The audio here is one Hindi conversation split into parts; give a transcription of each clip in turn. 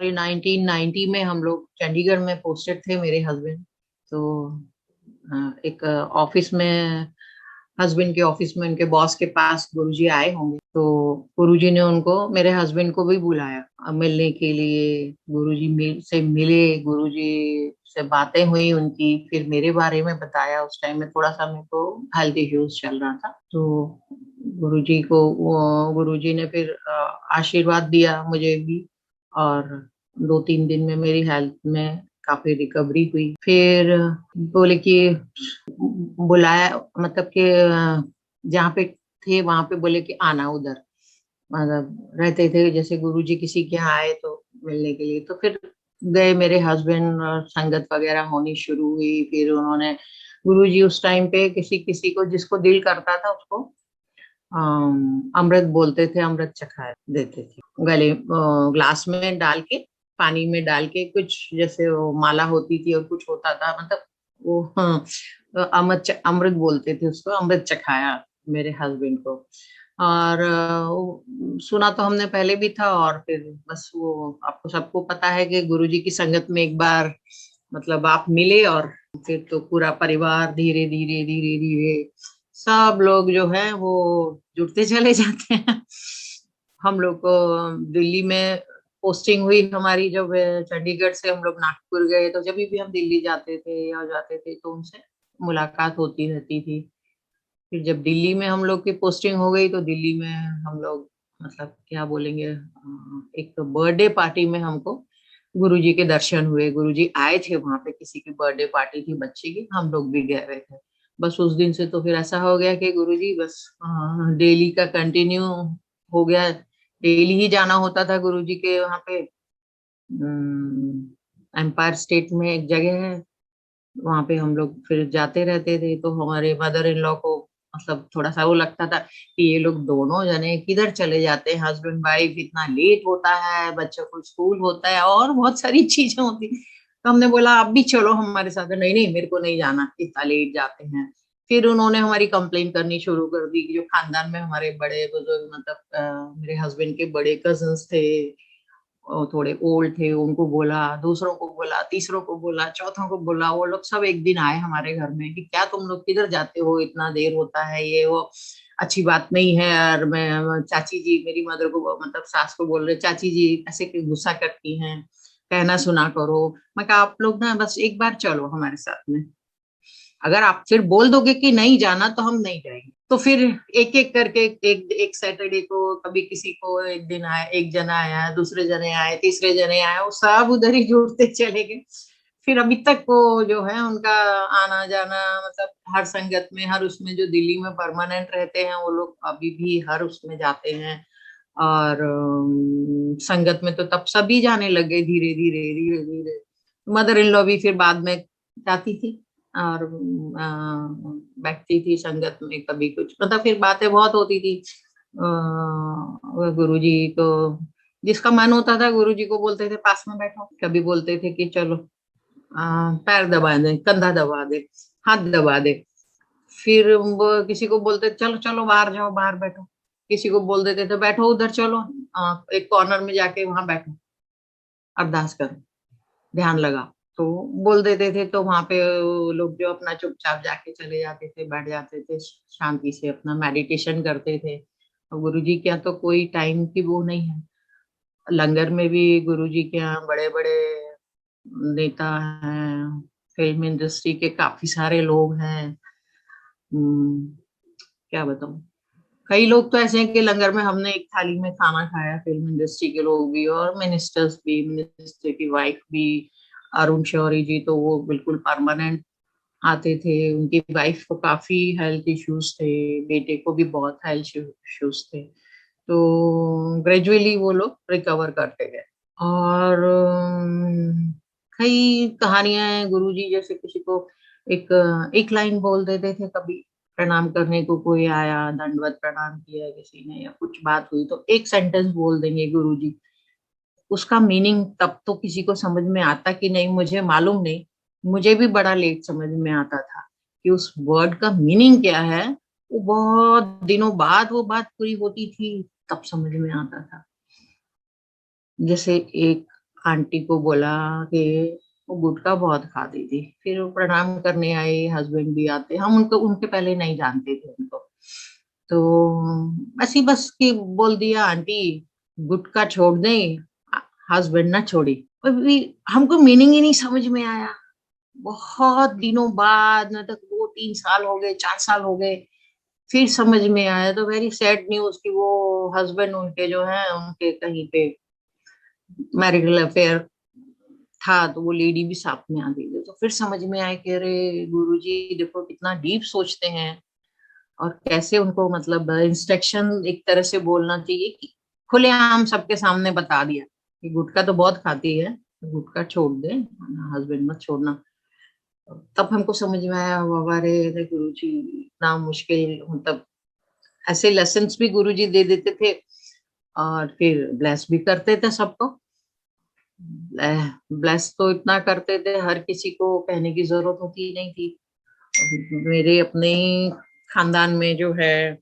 1990 में हम लोग चंडीगढ़ में पोस्टेड थे, मेरे हस्बैंड। तो एक ऑफिस में, हस्बैंड के ऑफिस में उनके बॉस के पास गुरुजी आए होंगे, तो गुरुजी ने उनको, मेरे हस्बैंड को भी बुलाया मिलने के लिए। गुरुजी से मिले, गुरुजी से बातें हुई उनकी, फिर मेरे बारे में बताया। उस टाइम में थोड़ा सा मेरे को हेल्थ इश्यूज चल रहा था, तो गुरुजी ने फिर आशीर्वाद दिया मुझे भी। और 2-3 दिन में मेरी हेल्थ में काफी रिकवरी हुई। फिर बोले कि बुलाया, मतलब कि जहाँ पे थे वहां पे बोले कि आना उधर, मतलब रहते थे जैसे गुरुजी किसी के यहाँ आए तो मिलने के लिए। तो फिर गए मेरे हस्बैंड, और संगत वगैरह होनी शुरू हुई। फिर उन्होंने, गुरुजी उस टाइम पे किसी किसी को, जिसको दिल करता था उसको अमृत बोलते थे, अमृत चखा देते थे गले, ग्लास में डाल के, पानी में डाल के, कुछ जैसे वो माला होती थी और कुछ होता था, मतलब वो, हाँ, तो अमृत बोलते थे उसको, अमृत चखाया मेरे हस्बैंड को। और सुना तो हमने पहले भी था। और फिर बस वो, आपको सबको पता है कि गुरुजी की संगत में एक बार मतलब आप मिले, और फिर तो पूरा परिवार धीरे धीरे धीरे धीरे सब लोग जो है वो जुड़ते चले जाते हैं। हम लोग को दिल्ली में पोस्टिंग हुई हमारी, जब चंडीगढ़ से हम लोग नागपुर गए, तो जब भी हम दिल्ली जाते थे या जाते थे तो उनसे मुलाकात होती रहती थी। फिर जब दिल्ली में हम लोग की पोस्टिंग हो गई, तो दिल्ली में हम लोग, मतलब क्या बोलेंगे, एक बर्थडे पार्टी में हमको गुरुजी के दर्शन हुए। गुरुजी आए थे वहां पे, किसी की बर्थडे पार्टी थी बच्चे की, हम लोग भी गए हुए थे। बस उस दिन से तो फिर ऐसा हो गया कि गुरुजी बस डेली का कंटिन्यू हो गया। डेली ही जाना होता था गुरुजी के वहां पे। एम्पायर स्टेट में एक जगह है, वहां पे हम लोग फिर जाते रहते थे। तो हमारे मदर इन लॉ को मतलब थोड़ा सा वो लगता था कि ये लोग दोनों जने किधर चले जाते हैं, हस्बैंड वाइफ, इतना लेट होता है, बच्चों को स्कूल होता है और बहुत सारी चीजें होती। तो हमने बोला आप भी चलो हमारे साथ। नहीं नहीं, मेरे को नहीं जाना, इतना लेट जाते हैं। फिर उन्होंने हमारी कंप्लेन करनी शुरू कर दी कि जो खानदान में हमारे बड़े बुजुर्ग, मतलब मेरे हस्बैंड के बड़े कजन्स थे, थोड़े ओल्ड थे, उनको बोला, दूसरों को बोला, तीसरों को बोला, चौथों को बोला। वो लोग सब एक दिन आए हमारे घर में कि क्या तुम लोग किधर जाते हो, इतना देर होता है, ये वो अच्छी बात नहीं है। और मैं, चाची जी मेरी मदर को, मतलब सास को बोल रहे, चाची जी ऐसे क्यों गुस्सा करती हैं, कहना सुना करो। मैं कहा आप लोग ना बस एक बार चलो हमारे साथ में, अगर आप फिर बोल दोगे कि नहीं जाना तो हम नहीं जाएंगे। तो फिर एक एक करके, एक एक सैटरडे को कभी किसी को एक दिन आया, एक जना आया, दूसरे जने आए, तीसरे जने आए, वो सब उधर ही जुड़ते चले गए। फिर अभी तक वो जो है उनका आना जाना, मतलब हर संगत में, हर उसमें, जो दिल्ली में परमानेंट रहते हैं वो लोग अभी भी हर उसमें जाते हैं। और संगत में तो तब सभी जाने लगे, धीरे धीरे धीरे धीरे। मदर इन लॉ भी फिर बाद में जाती थी, और बैठती थी संगत में, कभी कुछ, मतलब फिर बातें बहुत होती थी। गुरुजी को जिसका मन होता था गुरुजी को बोलते थे पास में बैठो, कभी बोलते थे कि चलो पैर दबा दे, कंधा दबा दे, हाथ दबा दे। फिर वो किसी को बोलते चलो चलो बाहर जाओ, बाहर बैठो। किसी को बोल देते थे बैठो उधर, चलो एक कॉर्नर में जाके वहां बैठो, अरदास करो, ध्यान लगा। तो बोल देते थे, तो वहां पे वो लोग जो अपना चुपचाप जाके चले जाते थे, बैठ जाते थे, शांति से अपना मेडिटेशन करते थे। और गुरु जी के यहाँ तो कोई टाइम की वो नहीं है। लंगर में भी गुरु जी के यहाँ बड़े बड़े नेता हैं, फिल्म इंडस्ट्री के काफी सारे लोग हैं। क्या बताऊं, कई लोग तो ऐसे हैं कि लंगर में हमने एक थाली में खाना खाया, फिल्म इंडस्ट्री के लोग भी और मिनिस्टर्स भी, मिनिस्टर की वाइफ भी। अरुण शौरी जी तो वो बिल्कुल परमानेंट आते थे, उनकी वाइफ को काफी हेल्थ इश्यूज थे, बेटे को भी बहुत हेल्थ इश्यूज थे। तो ग्रेजुअली वो लोग रिकवर करते गए। और कई कहानियां हैं गुरुजी, जैसे किसी को एक एक लाइन बोल देते थे कभी, प्रणाम करने को कोई आया, दंडवत प्रणाम किया किसी ने, या कुछ बात हुई तो एक सेंटेंस बोल देंगे गुरुजी। उसका मीनिंग तब तो किसी को समझ में आता कि नहीं, मुझे मालूम नहीं, मुझे भी बड़ा लेट समझ में आता था कि उस वर्ड का मीनिंग क्या है। वो बहुत दिनों बाद वो बात पूरी होती थी, तब समझ में आता था। जैसे एक आंटी को बोला कि वो गुटखा बहुत खाती थी। फिर वो प्रणाम करने आए, हस्बैंड भी आते, हम उनको उनके पहले नहीं जानते थे उनको। तो ऐसी बस की बोल दिया, आंटी गुटखा छोड़ दें, हस्बैंड ना छोड़ी। अभी हमको मीनिंग ही नहीं समझ में आया। बहुत दिनों बाद, मतलब 2-3 साल हो गए, 4 साल हो गए, फिर समझ में आया। तो वेरी सैड न्यूज कि वो हस्बैंड उनके जो है, उनके कहीं पे मैरिटल अफेयर था, तो वो लेडी भी साथ में आ गई। तो फिर समझ में आया कि अरे गुरुजी देखो कितना डीप सोचते हैं, और कैसे उनको मतलब इंस्ट्रक्शन एक तरह से बोलना चाहिए कि खुलेआम सबके सामने बता दिया कि गुटखा तो बहुत खाती है, गुटखा छोड़ दे, हस्बैंड मत छोड़ना। तब हमको समझ में आया, बाबा रे गुरुजी इतना मुश्किल, मतलब ऐसे लेसन्स भी गुरुजी दे देते थे, और फिर ब्लेस भी करते थे सबको। ब्लेस तो इतना करते थे, हर किसी को कहने की जरूरत होती नहीं थी। मेरे अपने खानदान में जो है,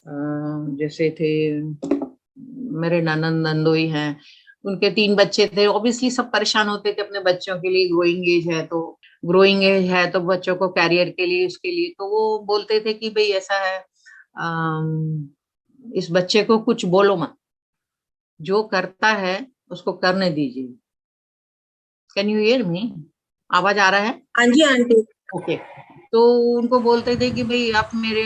जैसे थे मेरे ननंद नंदोई हैं, उनके 3 बच्चे थे। ऑब्वियसली सब परेशान होते थे अपने बच्चों के लिए, ग्रोइंग एज है तो बच्चों को कैरियर के लिए, उसके लिए, तो वो बोलते थे कि भाई ऐसा है, इस बच्चे को कुछ बोलो मत, जो करता है उसको करने दीजिए। Can you hear me? आवाज आ रहा है? हाँ जी आंटी। ओके। तो उनको बोलते थे कि भाई आप मेरे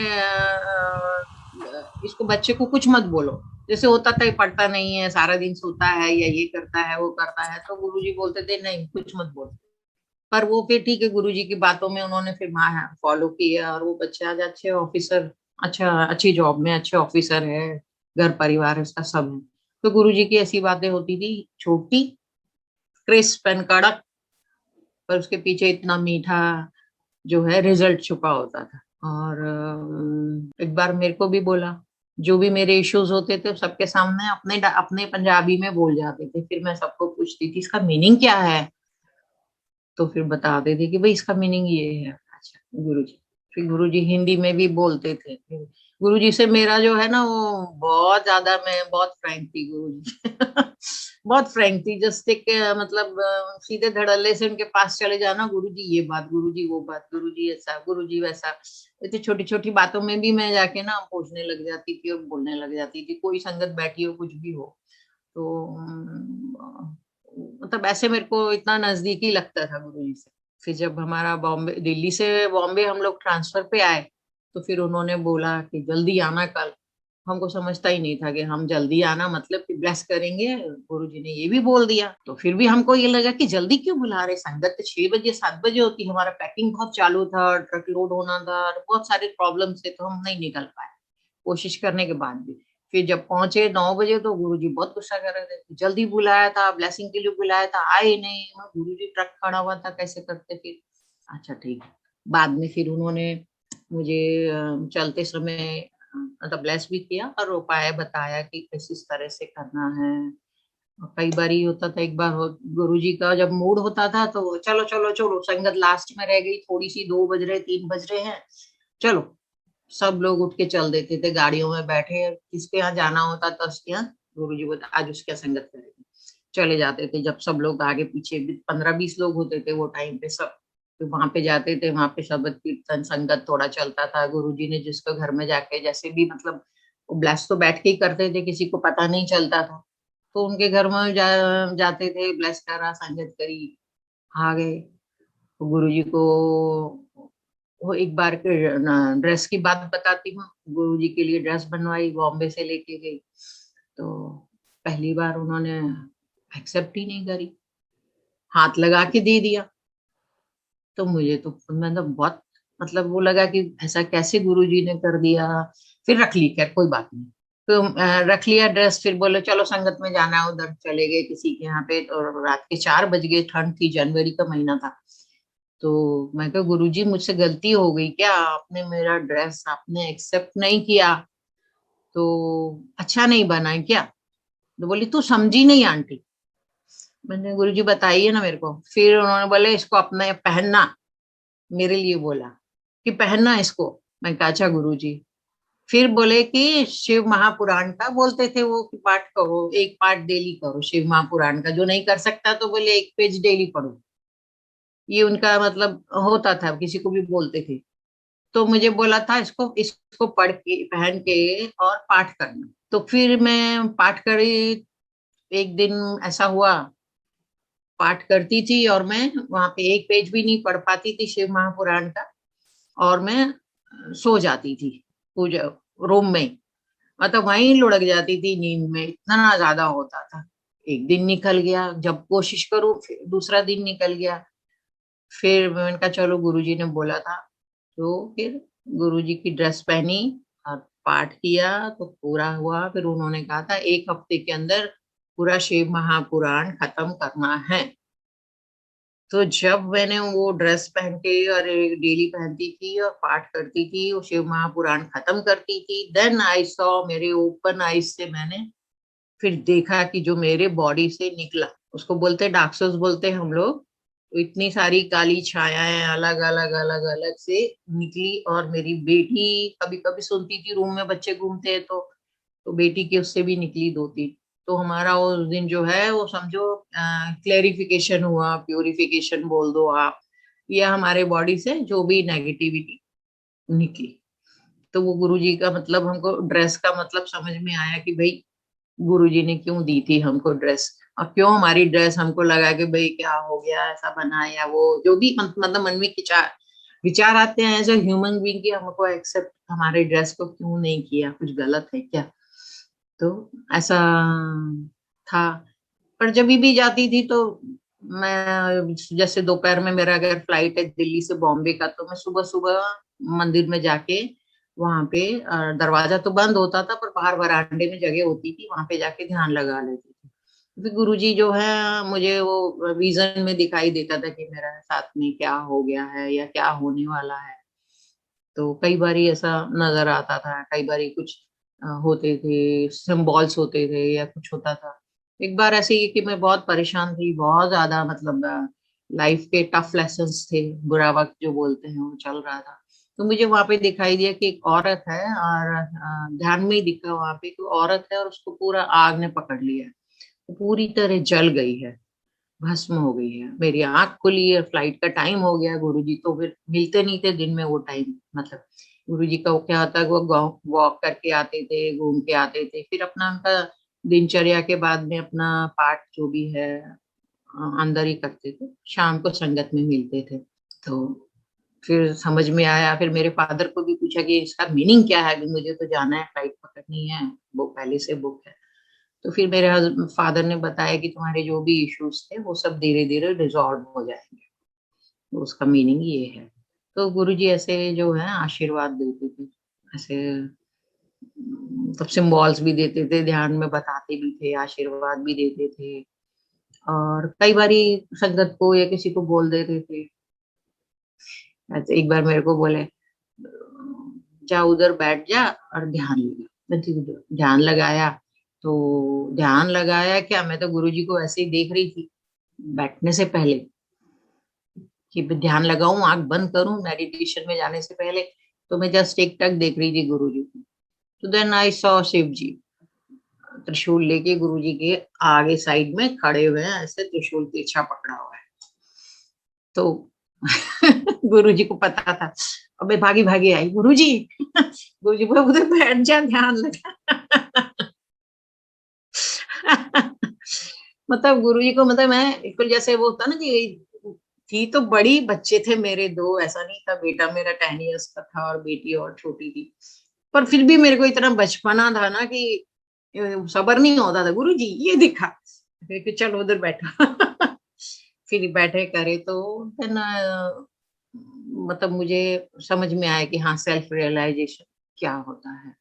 इसको, बच्चे को कुछ मत बोलो। जैसे होता था ये पढ़ता नहीं है, सारा दिन सोता है, या ये करता है वो करता है, तो गुरुजी बोलते थे नहीं कुछ मत बोलो। पर वो फिर ठीक है, गुरुजी की बातों में उन्होंने फिर हाँ फॉलो किया, और वो बच्चे आज अच्छे ऑफिसर, अच्छा अच्छी जॉब में अच्छे ऑफिसर है, घर परिवार है उसका सब है। तो गुरुजी की ऐसी बातें होती थी, छोटी, क्रिस्प एंड कड़क, पर उसके पीछे इतना मीठा जो है रिजल्ट छुपा होता था। और एक बार मेरे को भी बोला, जो भी मेरे इश्यूज होते थे सबके सामने अपने अपने पंजाबी में बोल जाते थे। फिर मैं सबको पूछती थी इसका मीनिंग क्या है, तो फिर बताते थे कि भाई इसका मीनिंग ये है। अच्छा गुरुजी। फिर गुरुजी हिंदी में भी बोलते थे। फिर गुरुजी से मेरा जो है ना, वो बहुत ज्यादा, मैं बहुत फ्रैंक थी गुरुजी। बहुत फ्रैंक थी, जस्ट एक मतलब सीधे धड़ल्ले से उनके पास चले जाना, गुरुजी ये बात, गुरुजी वो बात, गुरुजी ऐसा, गुरुजी वैसा। इतनी छोटी छोटी बातों में भी मैं जाके ना पूछने लग जाती थी और बोलने लग जाती थी, कोई संगत बैठी हो कुछ भी हो। तो मतलब ऐसे मेरे को इतना नजदीकी लगता था गुरुजी से। फिर जब हमारा बॉम्बे, दिल्ली से बॉम्बे हम लोग ट्रांसफर पे आए, तो फिर उन्होंने बोला कि जल्दी आना कल। हमको समझता ही नहीं था कि हम जल्दी आना मतलब कि ब्लेस करेंगे, गुरुजी ने ये भी बोल दिया। तो फिर भी हमको ये लगा कि जल्दी क्यों बुला रहे, संगत तो 6 बजे 7 बजे होती, हमारा पैकिंग बहुत चालू था, ट्रक लोड होना था, और बहुत सारे प्रॉब्लम से, तो हम नहीं निकल पाए कोशिश करने के बाद भी। फिर जब पहुंचे 9 बजे, तो गुरुजी बहुत गुस्सा कर रहे थे, जल्दी बुलाया था, ब्लेसिंग के लिए बुलाया था, आए नहीं। मैं गुरुजी, ट्रक खड़ा हुआ था, कैसे करते फिर। अच्छा ठीक है। बाद में फिर उन्होंने मुझे चलते समय मतलब ब्लेस भी किया और उपाय बताया कि किस तरह से करना है। और कई बार ये होता था, एक बार गुरुजी का जब मूड होता था तो चलो चलो चलो, संगत लास्ट में रह गई थोड़ी सी, 2 बज रहे 3 बज रहे हैं, चलो, सब लोग उठ के चल देते थे, गाड़ियों में बैठे, किसके यहाँ जाना होता था उसके यहाँ, गुरुजी बोलते आज उसके यहाँ संगत करेंगे, चले जाते थे। जब सब लोग आगे पीछे 15-20 लोग होते थे वो टाइम पे सब, तो वहां पे जाते थे, वहां पे शबद कीर्तन संगत थोड़ा चलता था। गुरुजी ने जिसको घर में जाके जैसे भी मतलब, वो ब्लेस तो बैठ के ही करते थे, किसी को पता नहीं चलता था, तो उनके घर में जाते थे, ब्लेस करा, संगत करी, आ गए। तो गुरुजी को वो एक बार के ड्रेस की बात बताती हूँ, गुरुजी के लिए ड्रेस बनवाई, बॉम्बे से लेके गई। तो पहली बार उन्होंने एक्सेप्ट ही नहीं करी, हाथ लगा के दे दिया। तो मुझे तो मतलब बहुत, मतलब वो लगा कि ऐसा कैसे गुरुजी ने कर दिया। फिर रख ली, खैर कोई बात नहीं। तो रख लिया ड्रेस, फिर बोले चलो संगत में जाना है, उधर चले गए किसी के यहाँ पे, तो रात के 4 बज गए, ठंड थी, जनवरी का महीना था। तो मैं कहा गुरुजी मुझसे गलती हो गई क्या, आपने मेरा ड्रेस आपने एक्सेप्ट नहीं किया, तो अच्छा नहीं बना है क्या? तो बोली तू समझी नहीं आंटी। मैंने, गुरुजी बताइए ना मेरे को। फिर उन्होंने बोले इसको अपने पहनना, मेरे लिए बोला कि पहनना इसको। मैं कहा अच्छा गुरुजी। फिर बोले कि शिव महापुराण का बोलते थे वो कि पाठ करो, एक पाठ डेली करो शिव महापुराण का, जो नहीं कर सकता तो बोले एक पेज डेली पढ़ो। ये उनका मतलब होता था, किसी को भी बोलते थे। तो मुझे बोला था इसको इसको पढ़ के पहन के और पाठ करना। तो फिर मैं पाठ करी। एक दिन ऐसा हुआ, पाठ करती थी और मैं वहां पे एक पेज भी नहीं पढ़ पाती थी शिव महापुराण का, और मैं सो जाती थी पूजा रूम में। मतलब वहीं लुढ़क जाती थी नींद में, इतना ज्यादा होता था। एक दिन निकल गया, जब कोशिश करूं फिर दूसरा दिन निकल गया। फिर मैंने कहा चलो, गुरुजी ने बोला था, तो फिर गुरुजी की ड्रेस पहनी और पाठ किया तो पूरा हुआ। फिर उन्होंने कहा था 1 हफ्ते के अंदर पूरा शिव महापुराण खत्म करना है। तो जब मैंने वो ड्रेस पहन के और डेली पहनती थी और पाठ करती थी, वो शिव महापुराण खत्म करती थी, देन आई सॉ, मेरे ओपन आईज से मैंने फिर देखा कि जो मेरे बॉडी से निकला, उसको बोलते डार्कसोस बोलते हैं हम लोग। तो इतनी सारी काली छायाएं अलग अलग अलग अलग से निकली। और मेरी बेटी कभी कभी सुनती थी, रूम में बच्चे घूमते हैं तो बेटी की उससे भी निकली 2-3। तो हमारा उस दिन जो है वो समझो क्लेरिफिकेशन हुआ, प्यूरिफिकेशन बोल दो आप, या हमारे बॉडी से जो भी नेगेटिविटी निकली। तो वो गुरुजी का मतलब, हमको ड्रेस का मतलब समझ में आया कि भाई गुरुजी ने क्यों दी थी हमको ड्रेस, और क्यों हमारी ड्रेस हमको लगा कि भाई क्या हो गया ऐसा बना, या वो जो भी मतलब मन में विचार विचार आते हैं एज ए ह्यूमन बीइंग, कि हमको एक्सेप्ट हमारे ड्रेस को क्यों नहीं किया, कुछ गलत है क्या। तो ऐसा था। पर जब भी जाती थी तो मैं, जैसे दोपहर में मेरा अगर फ्लाइट है दिल्ली से बॉम्बे का, तो मैं सुबह सुबह मंदिर में जाके वहां पे दरवाजा तो बंद होता था पर बाहर वरांडे में जगह होती थी, वहां पे जाके ध्यान लगा लेती थी। क्योंकि गुरुजी जो है मुझे वो विजन में दिखाई देता था कि मेरा साथ में क्या हो गया है या क्या होने वाला है। तो कई बारी ऐसा नजर आता था, कई बारी कुछ होते थे, सिंबल्स होते थे या कुछ होता था। एक बार ऐसे ही कि मैं बहुत परेशान थी, बहुत ज्यादा, मतलब लाइफ के टफ लेसन्स थे, बुरा वक्त जो बोलते हैं वो चल रहा था। तो मुझे वहां पे दिखाई दिया कि एक औरत है, और ध्यान में ही दिखा वहां पे कि औरत है और उसको पूरा आग ने पकड़ लिया है, वो पूरी तरह जल गई है, भस्म हो गई है। मेरी आंख खुली है, फ्लाइट का टाइम हो गया। गुरुजी तो फिर मिलते नहीं थे दिन में वो टाइम, मतलब गुरुजी का वो क्या होता है, वो वॉक करके आते थे, घूम के आते थे, फिर अपना उनका दिनचर्या के बाद में अपना पाठ जो भी है अंदर ही करते थे, शाम को संगत में मिलते थे। तो फिर समझ में आया, फिर मेरे फादर को भी पूछा कि इसका मीनिंग क्या है, अभी मुझे तो जाना है, फ्लाइट पकड़नी है, वो पहले से बुक है। तो फिर मेरे फादर ने बताया कि तुम्हारे जो भी इश्यूज थे वो सब धीरे धीरे रिजॉल्व हो जाएंगे, तो उसका मीनिंग ये है। तो गुरुजी ऐसे जो है आशीर्वाद देते थे, ऐसे तब सिम्बॉल्स भी देते थे, ध्यान में बताते भी थे, आशीर्वाद भी देते थे। और कई बारी संगत को या किसी को बोल देते थे। ऐसे एक बार मेरे को बोले, जा उधर बैठ जा और ध्यान लगा। मैं ध्यान लगाया। तो ध्यान लगाया क्या, मैं तो गुरुजी को ऐसे ही देख रही थी बैठने से पहले, कि ध्यान लगाऊं, आंख बंद करूं मेडिटेशन में जाने से पहले। तो मैं जस्ट एक टक देख रही थी गुरुजी को। तो देन आई सॉ शिव जी त्रिशूल लेके गुरुजी के आगे साइड में खड़े हुए हैं, ऐसे त्रिशूल तिरछा पकड़ा हुआ है। तो गुरुजी को पता था। अब मैं भागी भागी आई, गुरुजी गुरुजी बोले उधर बैठ जा, ध्यान लगा। मतलब गुरुजी को, मतलब मैं बिल्कुल जैसे वो होता ना कि, थी तो बड़ी, बच्चे थे मेरे दो, ऐसा नहीं था, बेटा मेरा 10 इयर्स का था और बेटी और छोटी थी। पर फिर भी मेरे को इतना बचपना था ना कि सबर नहीं होता था, गुरुजी ये दिखा, फिर चलो उधर बैठा। फिर बैठे करे तो फिर ना, मतलब मुझे समझ में आया कि हाँ, सेल्फ रियलाइजेशन क्या होता है।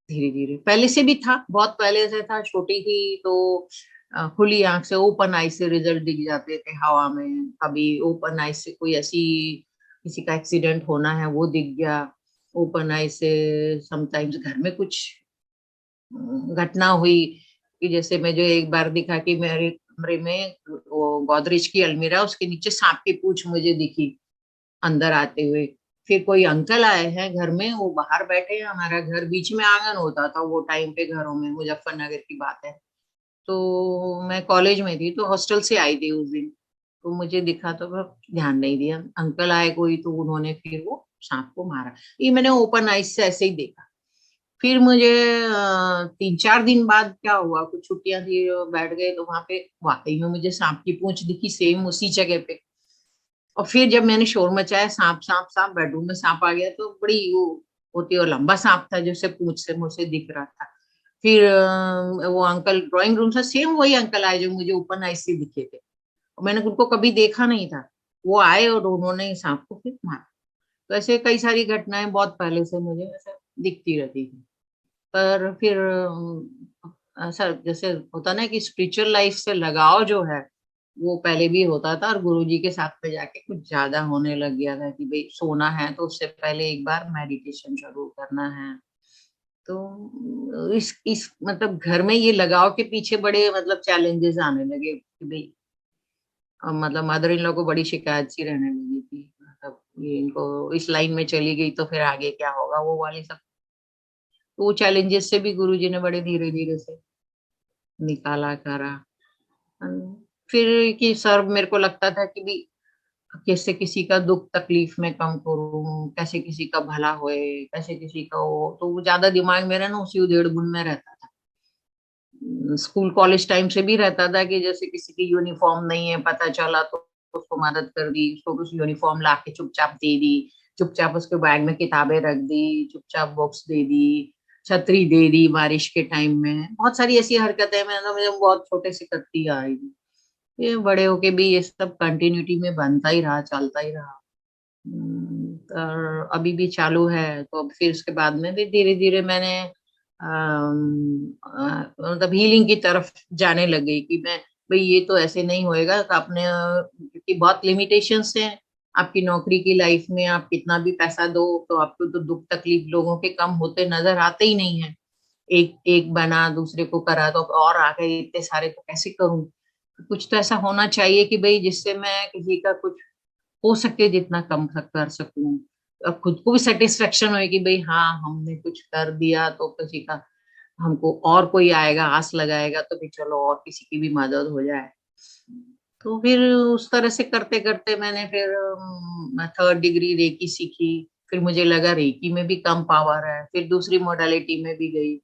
धीरे धीरे पहले से भी था, बहुत पहले से था, छोटी थी तो खुली आंख से, ओपन आई से रिजल्ट दिख जाते थे हवा में। कभी ओपन आई से कोई ऐसी किसी का एक्सीडेंट होना है वो दिख गया, ओपन आई से समटाइम्स घर में कुछ घटना हुई। कि जैसे मैं जो एक बार दिखा कि मेरे कमरे में वो गोदरेज की अलमीरा, उसके नीचे सांप की पूंछ मुझे दिखी अंदर आते हुए। फिर कोई अंकल आए हैं घर में, वो बाहर बैठे हैं, हमारा घर बीच में आंगन होता था वो टाइम पे घरों में, मुजफ्फरनगर की बात है। तो मैं कॉलेज में थी, तो हॉस्टल से आई थी उस दिन। तो मुझे दिखा तो मैं ध्यान नहीं दिया, अंकल आए कोई, तो उन्होंने फिर वो सांप को मारा। ये मैंने ओपन आइज से ऐसे ही देखा। फिर मुझे 3-4 दिन बाद क्या हुआ, कुछ छुट्टियां थी, बैठ गए तो वहां पे वाकई में मुझे सांप की पूंछ दिखी, सेम उसी जगह पे। और फिर जब मैंने शोर मचाया, सांप सांप सांप, बेडरूम में सांप आ गया, तो बड़ी वो होती है, और लंबा सांप था जैसे पूंछ से मुझसे दिख रहा था। फिर वो अंकल ड्राइंग रूम से, सेम वही अंकल आए जो मुझे ओपन आइज से दिखे थे, और मैंने उनको कभी देखा नहीं था। वो आए और उन्होंने सांप को फिर मारा। तो ऐसे कई सारी घटनाएं बहुत पहले से मुझे ऐसा दिखती रहती थी। पर फिर ऐसा जैसे होता ना कि स्पिरिचुअल लाइफ से लगाव जो है, वो पहले भी होता था, और गुरुजी के साथ में जाके कुछ ज्यादा होने लग गया था कि भाई सोना है तो उससे पहले एक बार मेडिटेशन जरूर करना है। तो इस मतलब घर में ये लगाव के पीछे बड़े मतलब चैलेंजेस आने लगे कि भाई मतलब मदर इन लॉ को बड़ी शिकायत सी रहने लगी थी, मतलब ये इनको इस लाइन में चली गई तो फिर आगे क्या होगा, वो वाली सब। तो वो चैलेंजेस से भी गुरुजी ने बड़े धीरे धीरे से निकाला करा। फिर कि सर मेरे को लगता था कि भी कैसे किसी का दुख तकलीफ में कम करूं, कैसे किसी का भला होए, कैसे किसी का हो, तो वो ज्यादा दिमाग मेरा ना उसी उधेड़ बुन में रहता था। स्कूल कॉलेज टाइम से भी रहता था कि जैसे किसी की यूनिफॉर्म नहीं है, पता चला तो उसको मदद कर दी, उसको कुछ यूनिफॉर्म ला के चुपचाप दे दी, चुपचाप उसके बैग में किताबें रख दी, चुपचाप बुक्स दे दी, छतरी दे दी बारिश के टाइम में। बहुत सारी ऐसी हरकतें मैं ना मुझे बहुत छोटे से करती आ रही थी। ये बड़े होके भी ये सब कंटिन्यूटी में बनता ही रहा, चलता ही रहा। और अभी भी चालू है। तो अब फिर उसके बाद में भी धीरे धीरे मैंने मतलब हीलिंग की तरफ जाने लगी कि मैं भाई ये तो ऐसे नहीं होएगा, तो आपने क्योंकि बहुत लिमिटेशंस हैं आपकी नौकरी की लाइफ में, आप कितना भी पैसा दो तो आपको तो दुख तकलीफ लोगों के कम होते नजर आते ही नहीं है। एक एक बना दूसरे को करा तो और आ गए इतने सारे, तो कैसे करूं। कुछ तो ऐसा होना चाहिए कि भाई जिससे मैं किसी का कुछ हो सके जितना कम कर सकूं, अब खुद को भी सेटिस्फेक्शन हो कि भाई हाँ हमने कुछ कर दिया, तो किसी का हमको और कोई आएगा आस लगाएगा तो भी चलो और किसी की भी मदद हो जाए। तो फिर उस तरह से करते करते मैंने फिर 3rd डिग्री रेकी सीखी। फिर मुझे लगा रेकी में भी कम पावर है, फिर दूसरी मोडालिटी में भी गई,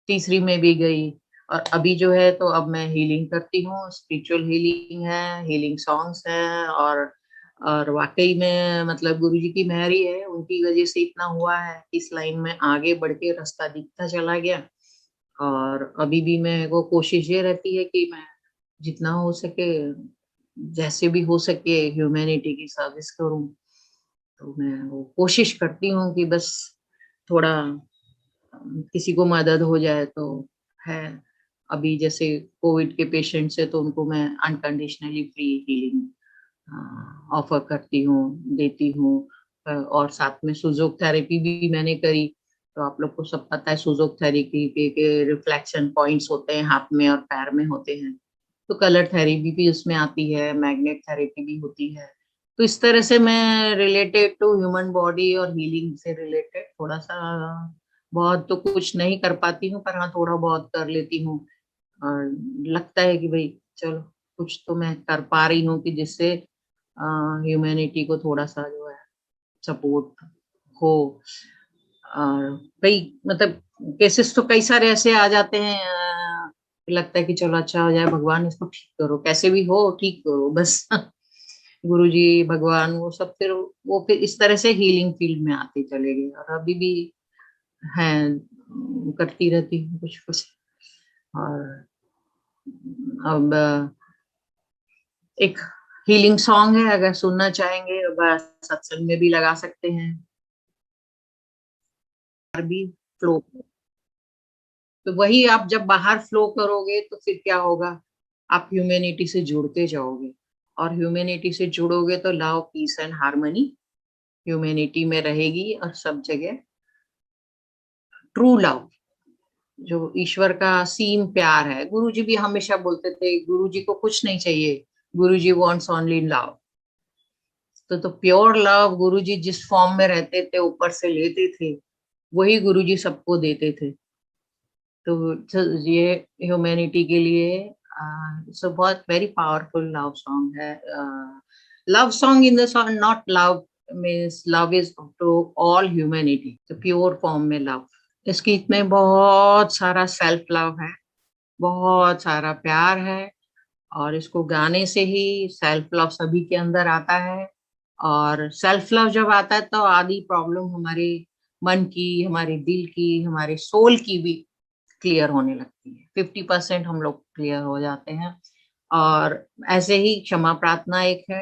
तीसरी में भी गई, और अभी जो है तो अब मैं हीलिंग करती हूँ, स्पिरिचुअल हीलिंग है, हीलिंग सॉन्ग्स है। और वाकई में मतलब गुरुजी की मेहर ही है, उनकी वजह से इतना हुआ है, इस लाइन में आगे बढ़ के रास्ता दिखता चला गया। और अभी भी मैं वो कोशिश ये रहती है कि मैं जितना हो सके, जैसे भी हो सके ह्यूमैनिटी की सर्विस करूं। तो मैं वो कोशिश करती हूँ कि बस थोड़ा किसी को मदद हो जाए तो है। अभी जैसे कोविड के पेशेंट्स है तो उनको मैं अनकंडीशनली फ्री हीलिंग ऑफर करती हूँ, देती हूँ। और साथ में सुजोक थेरेपी भी मैंने करी। तो आप लोग को सब पता है सुजोक थेरेपी के रिफ्लेक्शन पॉइंट्स होते हैं, हाथ में और पैर में होते हैं। तो कलर थेरेपी भी उसमें आती है, मैग्नेट थेरेपी भी होती है। तो इस तरह से मैं रिलेटेड टू ह्यूमन बॉडी और हीलिंग से रिलेटेड थोड़ा सा, बहुत तो कुछ नहीं कर पाती हूँ पर हाँ थोड़ा बहुत कर लेती हूँ। और लगता है कि भाई चलो कुछ तो मैं कर पा रही हूँ कि जिससे ह्यूमैनिटी को थोड़ा सा जो है सपोर्ट हो। और कई मतलब केसेस तो कई सारे ऐसे आ जाते हैं, लगता है कि चलो अच्छा हो जाए, भगवान इसको ठीक करो, कैसे भी हो ठीक करो बस। गुरु जी भगवान वो सब, फिर वो फिर इस तरह से हीलिंग फील्ड में आते चले गए, और अभी भी हैं, करती रहती हूँ कुछ कुछ। और अब एक हीलिंग सॉन्ग है, अगर सुनना चाहेंगे बस सत्संग में भी लगा सकते हैं। और भी फ्लो, तो वही आप जब बाहर फ्लो करोगे तो फिर क्या होगा, आप ह्यूमैनिटी से जुड़ते जाओगे, और ह्यूमैनिटी से जुड़ोगे तो love piece and harmony humanity में रहेगी, और सब जगह ट्रू लव जो ईश्वर का सीम प्यार है। गुरुजी भी हमेशा बोलते थे गुरुजी को कुछ नहीं चाहिए, गुरुजी वांट्स ओनली लव। तो प्योर लव गुरुजी जिस फॉर्म में रहते थे, ऊपर से लेते थे, वही गुरुजी सबको देते थे। तो ये ह्यूमैनिटी के लिए सो बहुत वेरी पावरफुल लव सॉन्ग है। Love song in the song, not love means love is to all humanity, तो प्योर फॉर्म में लव। इस गीत में बहुत सारा सेल्फ लव है, बहुत सारा प्यार है, और इसको गाने से ही सेल्फ लव सभी के अंदर आता है। और सेल्फ लव जब आता है तो आधी प्रॉब्लम हमारे मन की, हमारे दिल की, हमारे सोल की भी क्लियर होने लगती है। 50% हम लोग क्लियर हो जाते हैं। और ऐसे ही क्षमा प्रार्थना एक है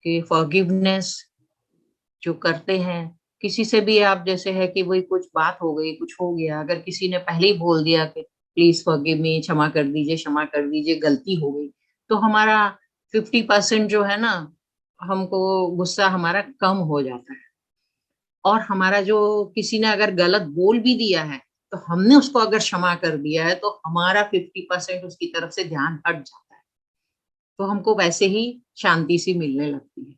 कि फॉरगिवनेस जो करते हैं किसी से भी, आप जैसे है कि वही कुछ बात हो गई, कुछ हो गया, अगर किसी ने पहले ही बोल दिया कि प्लीज फॉरगिव मी, क्षमा कर दीजिए, क्षमा कर दीजिए, गलती हो गई, तो हमारा 50% जो है ना, हमको गुस्सा हमारा कम हो जाता है। और हमारा जो, किसी ने अगर गलत बोल भी दिया है तो हमने उसको अगर क्षमा कर दिया है तो हमारा 50% उसकी तरफ से ध्यान हट जाता है, तो हमको वैसे ही शांति सी मिलने लगती है।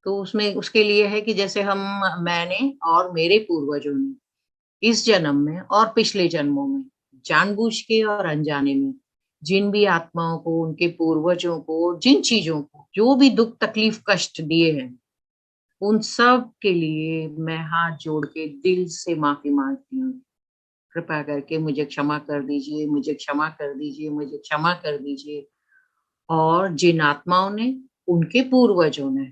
तो उसमें उसके लिए है कि जैसे हम, मैंने और मेरे पूर्वजों ने इस जन्म में और पिछले जन्मों में जानबूझ के और अनजाने में जिन भी आत्माओं को, उनके पूर्वजों को, जिन चीजों को जो भी दुख तकलीफ कष्ट दिए हैं, उन सब के लिए मैं हाथ जोड़ के दिल से माफी मांगती हूँ। कृपया करके मुझे क्षमा कर दीजिए, मुझे क्षमा कर दीजिए, मुझे क्षमा कर दीजिए। और जिन आत्माओं ने, उनके पूर्वजों ने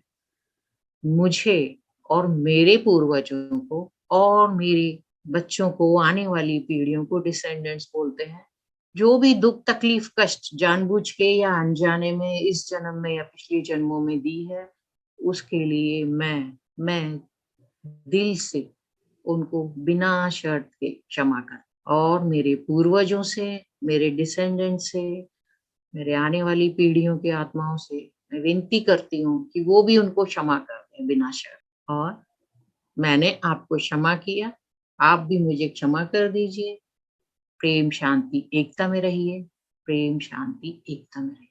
मुझे और मेरे पूर्वजों को और मेरे बच्चों को, आने वाली पीढ़ियों को डिसेंडेंट्स बोलते हैं, जो भी दुख तकलीफ कष्ट जानबूझ के या अनजाने में इस जन्म में या पिछले जन्मों में दी है, उसके लिए मैं दिल से उनको बिना शर्त के क्षमा कर। और मेरे पूर्वजों से, मेरे डिसेंडेंट से, मेरे आने वाली पीढ़ियों की आत्माओं से मैं विनती करती हूँ कि वो भी उनको क्षमा कर दें बिना शर्त। और मैंने आपको क्षमा किया, आप भी मुझे क्षमा कर दीजिए। प्रेम शांति एकता में रहिए, प्रेम शांति एकता में रहिए।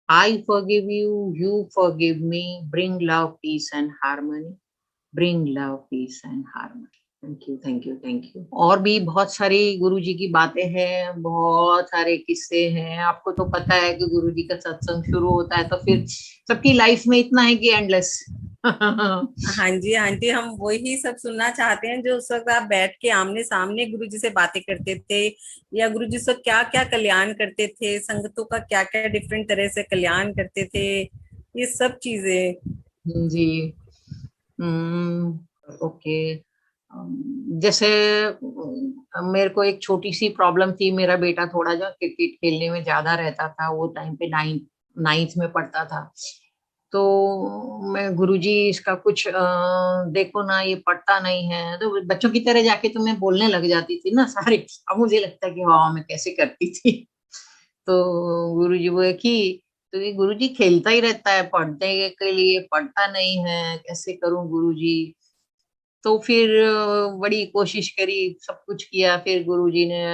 I forgive you, you forgive me, bring love, peace and harmony, bring love, peace and harmony। Thank you, thank you, thank you. और भी बहुत सारी गुरु जी की बातें हैं, बहुत सारे किस्से हैं। आपको तो पता है कि गुरु जी का सत्संग शुरू होता है तो फिर सबकी लाइफ में इतना है कि एंडलेस। हाँ जी, हाँ जी, हम वही सब सुनना चाहते हैं जो उस वक्त आप बैठ के आमने सामने गुरु जी से बातें करते थे, या गुरु जी से क्या क्या कल्याण करते थे, संगतों का क्या क्या डिफरेंट तरह से कल्याण करते थे, ये सब चीजें। जी। ओके। जैसे मेरे को एक छोटी सी प्रॉब्लम थी। मेरा बेटा थोड़ा जो क्रिकेट खेलने में ज्यादा रहता था, वो टाइम पे नाइन्थ में पढ़ता था। तो मैं, गुरुजी इसका कुछ देखो ना, ये पढ़ता नहीं है, तो बच्चों की तरह जाके तो मैं बोलने लग जाती थी ना सारी। अब मुझे लगता है कि वाह, मैं कैसे करती थी। तो गुरुजी वो है कि, तो ये गुरुजी खेलता ही रहता है, पढ़ने के लिए पढ़ता नहीं है, कैसे करूं गुरुजी। तो फिर बड़ी कोशिश करी, सब कुछ किया, फिर गुरुजी ने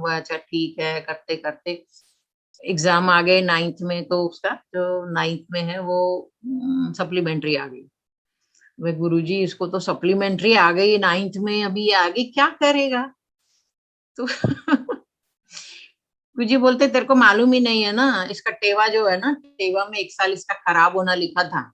वो अच्छा ठीक है, करते करते एग्जाम आ गए नाइन्थ में, तो उसका जो नाइन्थ में है वो सप्लीमेंट्री आ गई। वे गुरुजी, इसको तो सप्लीमेंट्री आ गई नाइन्थ में, अभी ये आगे क्या करेगा। तो गुरुजी बोलते तेरे को मालूम ही नहीं है ना, इसका टेवा जो है ना, टेवा में 1 साल इसका खराब होना लिखा था,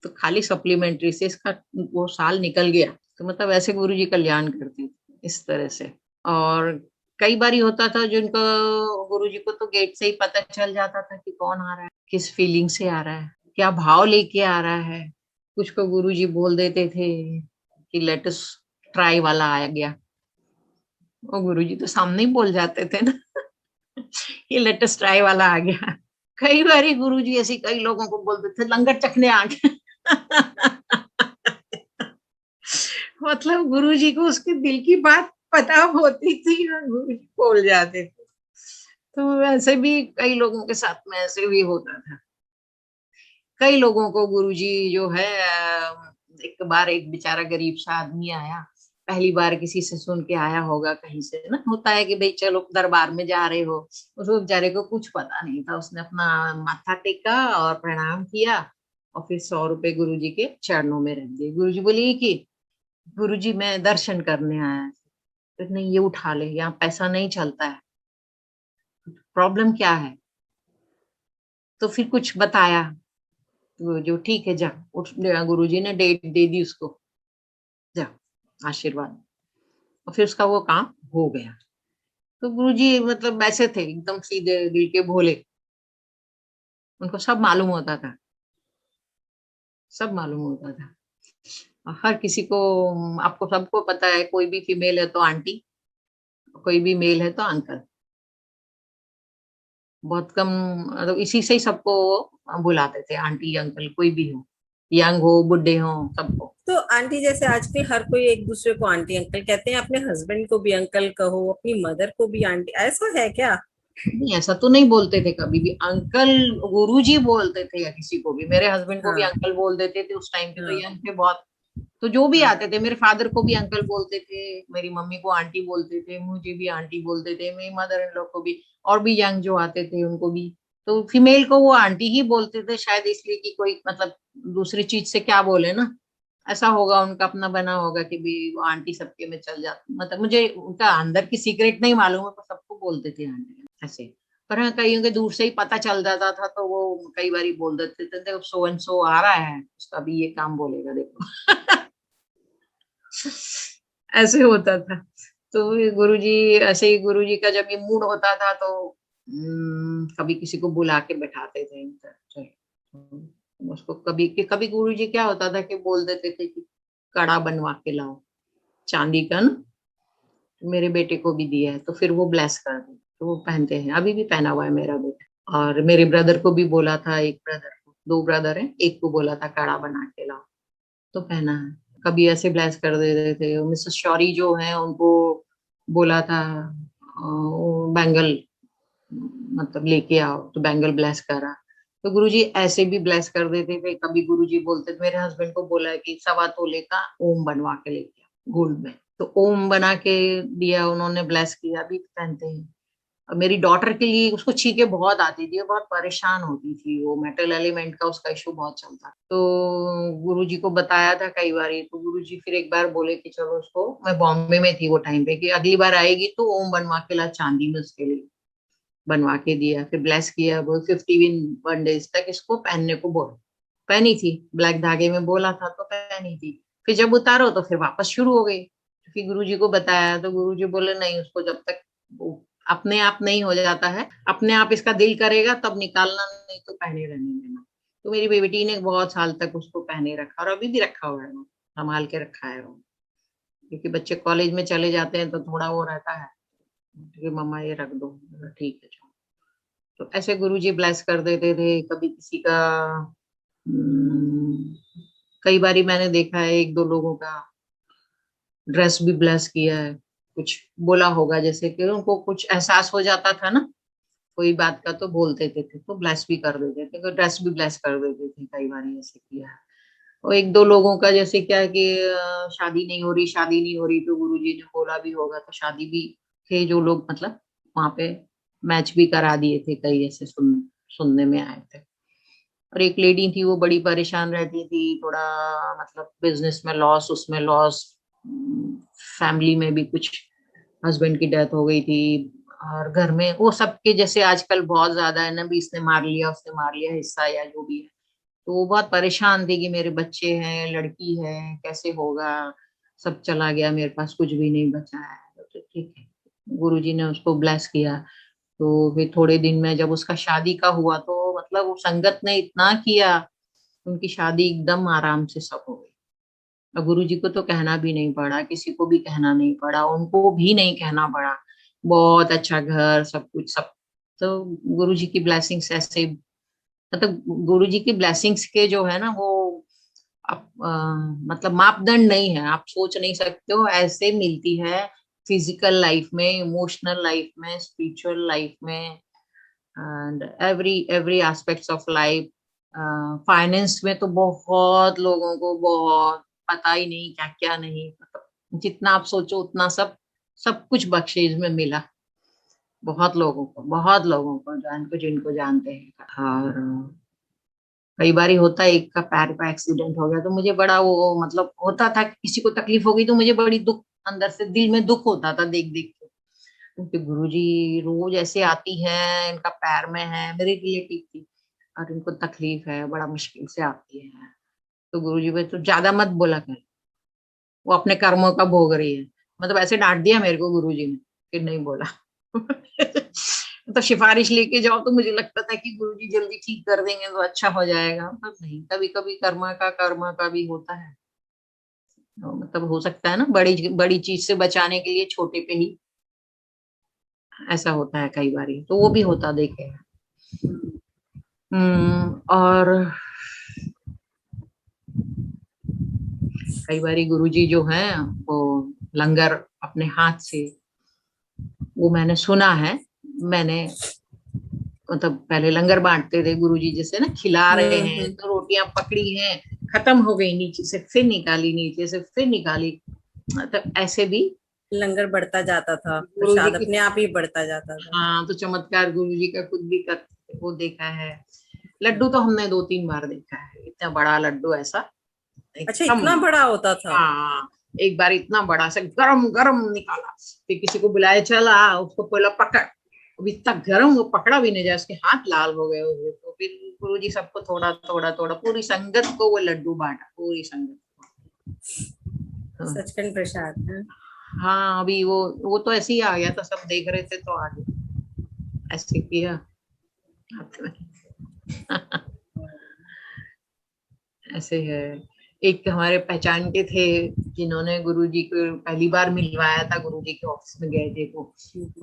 तो खाली सप्लीमेंट्री से इसका वो साल निकल गया। तो मतलब ऐसे गुरुजी कल्याण करते थे इस तरह से। और कई बार होता था जिनको, गुरुजी को तो गेट से ही पता चल जाता था कि कौन आ रहा है, किस फीलिंग से आ रहा है, क्या भाव लेके आ रहा है। कुछ को गुरुजी बोल देते थे कि लेट अस ट्राई वाला आ गया, वो गुरुजी तो सामने ही बोल जाते थे ना। ये लेट अस ट्राई वाला आ गया। कई बार गुरुजी ऐसी कई लोगों को बोलते थे लंगर चखने आ गए। मतलब गुरुजी को उसके दिल की बात पता होती थी और गुरुजी बोल जाते थे। तो वैसे भी कई लोगों के साथ में ऐसे भी होता था। कई लोगों को गुरुजी जो है, एक बार एक बेचारा गरीब सा आदमी आया, पहली बार किसी से सुन के आया होगा कहीं से ना, होता है कि भाई चलो दरबार में जा रहे हो। उसको बेचारे को कुछ पता नहीं था, उसने अपना माथा टेका और प्रणाम किया और फिर 100 रुपए गुरुजी के चरणों में रख दिए। गुरुजी बोली कि गुरुजी मैं दर्शन करने आया, फिर नहीं ये उठा ले, यहाँ पैसा नहीं चलता है, प्रॉब्लम क्या है? तो फिर कुछ बताया तो जो ठीक है जा उठ, गुरुजी ने डेट दे दी उसको, जा आशीर्वाद, और फिर उसका वो काम हो गया। तो गुरुजी मतलब ऐसे थे एकदम सीधे दिल के भोले, उनको सब मालूम होता था, सब मालूम होता था। हर किसी को, आपको सबको पता है, कोई भी फीमेल है तो आंटी, कोई भी मेल है तो अंकल, बहुत कम, मतलब इसी से ही सबको बुलाते थे आंटी अंकल, कोई भी हो, यंग हो बुढ़े हो, सबको। तो आंटी जैसे आजकल हर कोई एक दूसरे को आंटी अंकल कहते हैं, अपने हस्बैंड को भी अंकल कहो, अपनी मदर को भी आंटी, ऐसा है क्या? नहीं ऐसा तो नहीं बोलते थे कभी भी, अंकल गुरुजी बोलते थे, या किसी को भी, मेरे हस्बैंड को भी हाँ अंकल बोल देते थे, उस टाइम पे तो हाँ यंग थे बहुत। तो जो भी हाँ। आते थे, मेरे फादर को भी अंकल बोलते थे, मेरी मम्मी को आंटी बोलते थे, मुझे भी आंटी बोलते थे, मेरी मदर इन लोग को भी, और भी यंग जो आते थे उनको भी। तो फीमेल को वो आंटी ही बोलते थे, शायद इसलिए कि कोई मतलब दूसरी चीज से क्या बोले ना, ऐसा होगा उनका अपना बना होगा कि भी वो आंटी सबके में चल जाती, मतलब मुझे उनका अंदर की सीक्रेट नहीं मालूम है, पर सबको बोलते थे आंटी ऐसे। पर हाँ कईयों के दूर से ही पता चल जाता था, तो वो कई बार बोल देते थे, देखो सो एंड सो आ रहा है, उसका भी ये काम बोलेगा देखो। ऐसे होता था। तो गुरुजी, ऐसे ही गुरुजी का जब ये मूड होता था तो कभी किसी को बुला के बैठाते थे, चलो उसको, कभी कभी गुरुजी क्या होता था कि बोल देते थे कि कड़ा बनवा के लाओ चांदी का ना, तो मेरे बेटे को भी दिया है, तो फिर वो ब्लेस कर दे, तो वो पहनते हैं, अभी भी पहना हुआ है मेरा बेटा। और मेरे ब्रदर को भी बोला था, एक ब्रदर को, दो ब्रदर है, एक को बोला था कड़ा बना के लाओ, तो पहना है। कभी ऐसे ब्लेस कर देते थे। मिसेस शौरी जो है उनको बोला था वो बैंगल मतलब लेके आओ, तो बैंगल ब्लेस करा। तो गुरुजी ऐसे भी ब्लेस कर देते थे। कभी गुरुजी बोलते थे, मेरे हस्बैंड को बोला है कि 1.25 तोले का ओम बनवा के लेके आओ गोल्ड में, तो ओम बना के दिया उन्होंने, ब्लेस किया, अभी पहनते हैं। और मेरी डॉटर के लिए, उसको छींके बहुत आती थी, बहुत परेशान होती थी, वो मेटल एलिमेंट का उसका इशू बहुत चलता, तो गुरुजी को बताया था कई बार, तो गुरुजी फिर एक बार बोले कि चलो उसको, मैं बॉम्बे में थी वो टाइम पे, कि अगली बार आएगी तो ओम बनवा के ला चांदी में, उसके लिए बनवा के दिया, फिर ब्लेस किया। वो 51 डेज तक इसको पहनने को बोला, पहनी थी, ब्लैक धागे में बोला था तो पहनी थी। फिर जब उतारो तो फिर वापस शुरू हो गई। फिर गुरुजी को बताया तो गुरुजी बोले नहीं, उसको जब तक वो अपने आप नहीं हो जाता है, अपने आप इसका दिल करेगा तब निकालना, नहीं तो पहने रहने देना। तो मेरी बेटी ने बहुत साल तक उसको पहने रखा, और अभी भी रखा हुआ है, वो संभाल के रखा है वो, क्योंकि बच्चे कॉलेज में चले जाते हैं तो थोड़ा वो रहता है कि मम्मा ये रख दो, ठीक है। तो ऐसे गुरुजी ब्लेस कर देते थे। कभी किसी का हम्म, कई बारी मैंने देखा है, एक दो लोगों का ड्रेस भी ब्लेस किया है, कुछ बोला होगा, जैसे कि उनको कुछ एहसास हो जाता था ना कोई बात का, तो बोल देते थे, तो ब्लेस भी कर देते थे, तो ड्रेस भी ब्लेस कर देते थे, कई बार ऐसे किया है। और एक दो लोगों का जैसे क्या है कि शादी नहीं हो रही, शादी नहीं हो रही, तो गुरुजी ने बोला भी होगा, तो शादी भी थे जो लोग, मतलब वहां पे मैच भी करा दिए थे कई, ऐसे सुनने में आए थे। और एक लेडी थी, वो बड़ी परेशान रहती थी, थोड़ा मतलब बिजनेस में लॉस, उसमें लॉस, फैमिली में भी कुछ, हस्बैंड की डेथ हो गई थी, और घर में वो सबके जैसे आजकल बहुत ज्यादा है ना, भी इसने मार लिया उसने मार लिया हिस्सा या जो भी है। तो वो बहुत परेशान थी कि मेरे बच्चे हैं, लड़की है, कैसे होगा, सब चला गया, मेरे पास कुछ भी नहीं बचा है। तो ठीक है, गुरुजी ने उसको ब्लेस किया। तो फिर थोड़े दिन में जब उसका शादी का हुआ, तो मतलब वो संगत ने इतना किया, उनकी शादी एकदम आराम से सब हो गई। और गुरुजी को तो कहना भी नहीं पड़ा, किसी को भी कहना नहीं पड़ा, उनको भी नहीं कहना पड़ा, बहुत अच्छा घर, सब कुछ सब। तो गुरुजी की ब्लेसिंग्स ऐसे, मतलब गुरुजी की ब्लेसिंग्स के जो है ना वो, आप मतलब मापदंड नहीं है, आप सोच नहीं सकते हो, ऐसे मिलती है फिजिकल लाइफ में, इमोशनल लाइफ में, स्पिरिचुअल लाइफ में, and every every aspects of life. Finance में तो बहुत लोगों को बहुत पता ही नहीं क्या क्या नहीं, मतलब जितना आप सोचो उतना सब, सब कुछ बख्शीश में मिला, बहुत लोगों को, बहुत लोगों को, जिनको जिनको जानते हैं। और कई बार होता है, एक का पैर का एक्सीडेंट हो गया तो मुझे बड़ा वो मतलब होता था कि किसी को तकलीफ हो गई तो मुझे बड़ी दुख, अंदर से दिल में दुख होता था देख देख के, क्योंकि गुरुजी रोज ऐसे आती हैं, इनका पैर में है, मेरी रिलेटिव थी और इनको तकलीफ है, बड़ा मुश्किल से आती है। तो गुरुजी भाई तो ज्यादा मत बोला कर, वो अपने कर्मों का भोग रही है। मतलब ऐसे डांट दिया मेरे को गुरुजी ने, फिर नहीं बोला। तो सिफारिश लेके जाओ तो मुझे लगता था कि गुरुजी जल्दी ठीक कर देंगे तो अच्छा हो जाएगा, पर नहीं, कभी कभी कर्मा का भी होता है। तो मतलब हो सकता है ना, बड़ी बड़ी चीज से बचाने के लिए छोटे पे ही ऐसा होता है कई बार, तो वो भी होता देखे हैं। और कई बार गुरुजी जो है वो लंगर अपने हाथ से, वो मैंने सुना है, मैंने मतलब पहले लंगर बांटते थे गुरुजी, जैसे ना खिला रहे हैं हम्म। तो रोटियां पकड़ी हैं, खत्म हो गई, नीचे से फिर निकाली, नीचे से फिर निकाली, मतलब ऐसे भी लंगर बढ़ता जाता था, गुरुजी प्रसाद की। अपने आप ही बढ़ता जाता था। हाँ, तो चमत्कार गुरुजी का खुद भी करते वो देखा है। लड्डू तो हमने 2-3 बार देखा है, इतना बड़ा लड्डू ऐसा अच्छा, एकदम। इतना बड़ा होता था? हाँ, एक बार इतना बड़ा सा गरम गरम निकाला, फिर किसी को बुलाया, चला उसको पहला पकड़, अब इतना गरम वो पकड़ा भी नहीं जाए, उसके हाथ लाल हो गए हुए, तो फिर गुरुजी सबको थोड़ा थोड़ा थोड़ा पूरी संगत को वो लड्डू बांटा, पूरी संगत को। हाँ। सचखंड प्रसाद है। हाँ, अभी वो तो ऐसे ही आ गया था, सब देख रहे थे तो आ गया, ऐसे किया हाथ में। ऐसे है। एक हमारे पहचान के थे, जिन्होंने गुरुजी को पहली बार मिलवाया था, गुरुजी के ऑफिस में गए थे तो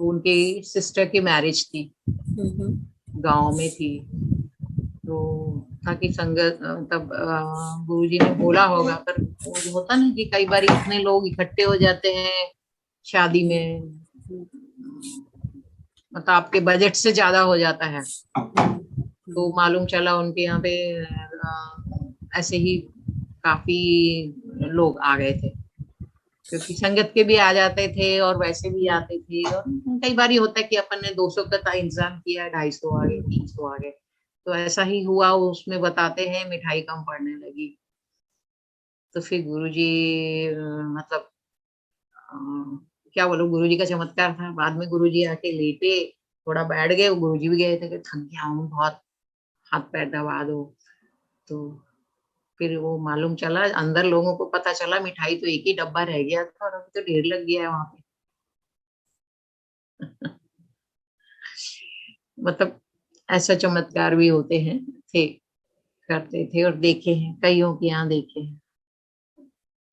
उनकी सिस्टर की मैरिज थी, हम्म। गांव में थी। तो ताकि संगत तब गुरुजी ने बोला होगा, पर वो जो होता ना कि कई बार इतने लोग इकट्ठे हो जाते हैं शादी में, मतलब आपके बजट से ज्यादा हो जाता है। तो मालूम चला उनके यहाँ पे ऐसे ही काफी लोग आ गए थे, क्योंकि संगत के भी आ जाते थे और वैसे भी आते थे, और कई बार ये होता है कि अपन ने 200 का इंतजाम किया, 250 आ गए, 300 आ गए, तो ऐसा ही हुआ। उसमें बताते हैं मिठाई कम पड़ने लगी, तो फिर गुरुजी मतलब अ, क्या बोलो, गुरुजी का चमत्कार था, बाद में गुरुजी आके लेटे, थोड़ा बैठ गए, गुरुजी भी गए थे कि थक गया हूँ बहुत, हाथ पैर दबा दो। तो फिर वो मालूम चला, अंदर लोगों को पता चला मिठाई तो एक ही डब्बा रह गया था और अभी तो ढेर लग गया है वहां पे। मतलब ऐसा चमत्कार भी होते हैं, थे, करते थे और देखे हैं, कईयों के यहाँ देखे हैं,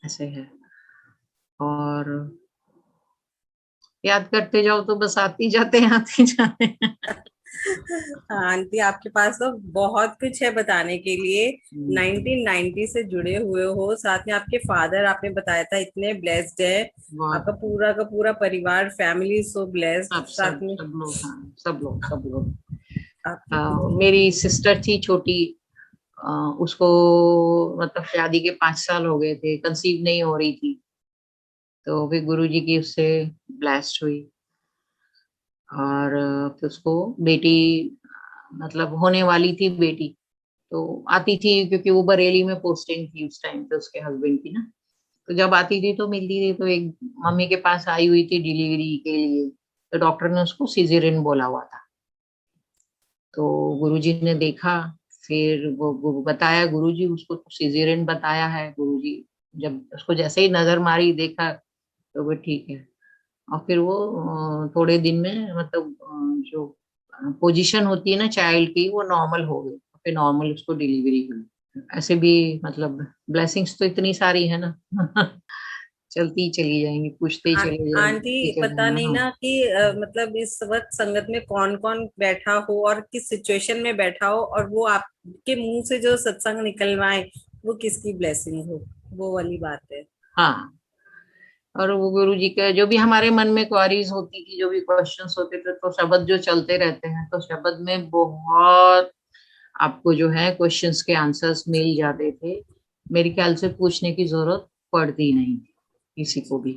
ऐसे है। और याद करते जाओ तो बस आते जाते हैं। हाँ आंटी, आपके पास तो बहुत कुछ है बताने के लिए। 1990 से जुड़े हुए हो, साथ में आपके फादर, आपने बताया था, इतने ब्लेस्ड है। बहुत। आपका पूरा का पूरा परिवार, फैमिली सो ब्लेस्ड, सब साथ सब में सब लोग, हाँ, सब लोग। आपकी पुत्री। मेरी सिस्टर थी छोटी, उसको मतलब शादी के 5 साल हो गए थे, कंसीव नहीं हो रही थी, तो फिर गुरुजी की उससे ब्लेस्ड हुई, और फिर उसको बेटी मतलब होने वाली थी बेटी, तो आती थी, क्योंकि वो बरेली में पोस्टिंग थी उस टाइम पे उसके हस्बैंड की ना, तो जब आती थी तो मिलती थी, तो एक मम्मी के पास आई हुई थी डिलीवरी के लिए, तो डॉक्टर ने उसको सीजेरियन बोला हुआ था। तो गुरुजी ने देखा, फिर वो बताया, गुरुजी उसको तो सीजेरियन बताया है, गुरुजी जब उसको जैसे ही नजर मारी, देखा तो वो ठीक है, और फिर वो थोड़े दिन में मतलब जो पोजीशन होती है ना चाइल्ड की, वो नॉर्मल हो गई, फिर नॉर्मल उसको डिलीवरी हुई। ऐसे भी मतलब ब्लेसिंग्स तो इतनी सारी है ना। चलती ही चली जाएंगी, पूछते ही चले जाएंगे, आंटी, पूछते चले पता जाएंगे। नहीं हाँ। ना कि मतलब इस वक्त संगत में कौन कौन बैठा हो और किस सिचुएशन में बैठा हो, और वो आपके मुंह से जो सत्संग निकलवाए, वो किसकी ब्लेसिंग हो, वो वाली बात है। हाँ, और वो गुरु जी का जो भी हमारे मन में क्वारीज होती थी, जो भी क्वेश्चंस होते थे, तो शब्द जो चलते रहते हैं, तो शब्द में बहुत आपको जो है क्वेश्चंस के आंसर्स मिल जाते थे, मेरे ख्याल से पूछने की जरूरत पड़ती नहीं थी किसी को भी,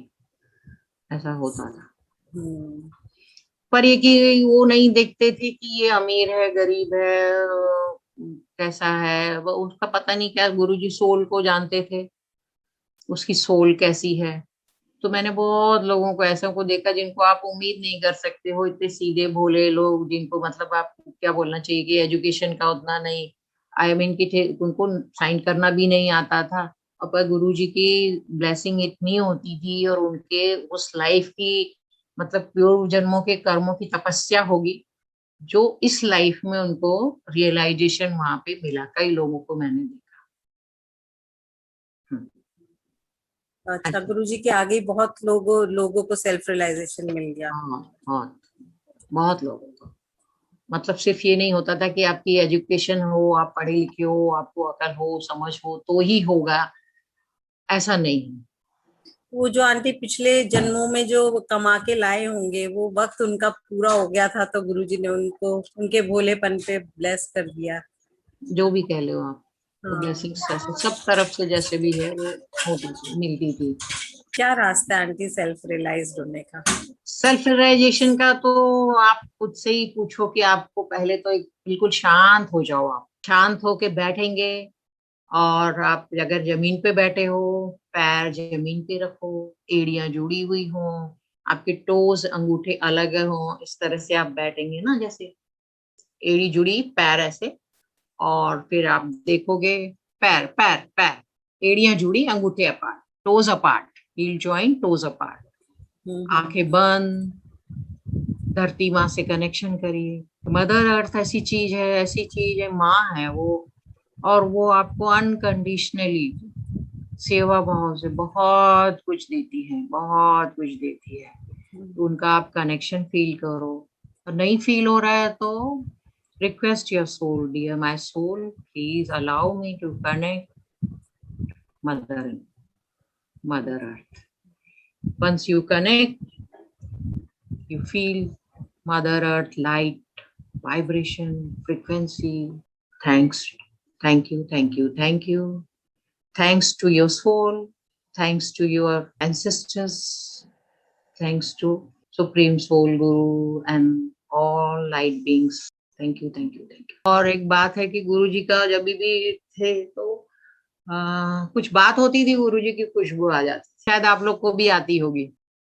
ऐसा होता था। हम्म। पर ये कि वो नहीं देखते थे कि ये अमीर है गरीब है, कैसा है वो, उसका पता नहीं क्या, गुरुजी सोल को जानते थे, उसकी सोल कैसी है। तो मैंने बहुत लोगों को ऐसे को देखा जिनको आप उम्मीद नहीं कर सकते हो, इतने सीधे भोले लोग जिनको मतलब आप क्या बोलना चाहिए कि एजुकेशन का उतना नहीं, आई मीन कि उनको साइन करना भी नहीं आता था। और पर गुरुजी की ब्लेसिंग इतनी होती थी और उनके उस लाइफ की मतलब प्योर जन्मों के कर्मों की तपस्या होगी, जो इस लाइफ में उनको रियलाइजेशन वहां पे मिला, कई लोगों को मैंने देखा। हम्म, अच्छा, ऐसा। गुरुजी के आगे ही बहुत लोगों को सेल्फ रियलाइजेशन मिल गया। हाँ, बहुत बहुत लोगों को, मतलब सिर्फ ये नहीं होता था कि आपकी एजुकेशन हो, आप पढ़े लिखे हो, आपको अकल हो, समझ हो तो ही होगा, ऐसा नहीं है। वो जो आंटी पिछले जन्मों में जो कमा के लाए होंगे, वो वक्त उनका पूरा हो गया था, तो गुरुजी ने उनको उनके भोलेपन पे ब्लेस कर दिया। जो भी कह लो आप, तो हाँ। ब्लेसिंग्स जैसे सब तरफ से जैसे भी है वो होती थी, मिलती थी। क्या रास्ता है आंटी सेल्फ रियलाइज होने का? सेल्फ रियलाइजेशन का तो आप खुद से ही पूछो कि आपको पहले तो एक बिल्कुल शांत हो जाओ, आप शांत होके बैठेंगे, और आप अगर जमीन पे बैठे हो, पैर जमीन पे रखो, एड़ियां जुड़ी हुई हो, आपके टोज अंगूठे अलग हो, इस तरह से आप बैठेंगे ना, जैसे एड़ी जुड़ी पैर ऐसे, और फिर आप देखोगे पैर पैर पैर, एड़ियां जुड़ी अंगूठे apart, toes apart, heel joint toes apart, hmm. आंखें बंद, धरती माँ से कनेक्शन करिए। मदर अर्थ ऐसी चीज है, ऐसी चीज है, माँ है वो, और वो आपको अनकंडीशनली सेवा भाव से बहुत कुछ देती है, बहुत कुछ देती है। तो उनका आप कनेक्शन फील करो, और नहीं फील हो रहा है तो request your soul, dear my soul, please allow me to connect mother, mother earth. Once you connect, you feel Mother Earth light, vibration, frequency. Thanks, thank you, thank you, thank you. Thanks to your soul, thanks to your ancestors, thanks to Supreme Soul Guru and all light beings. Thank you, thank you, thank you. और एक बात है कि गुरु जी का जब भी थे तो कुछ बात होती थी, गुरु जी की खुशबू आ जाती, शायद आप लोग को भी आती होगी।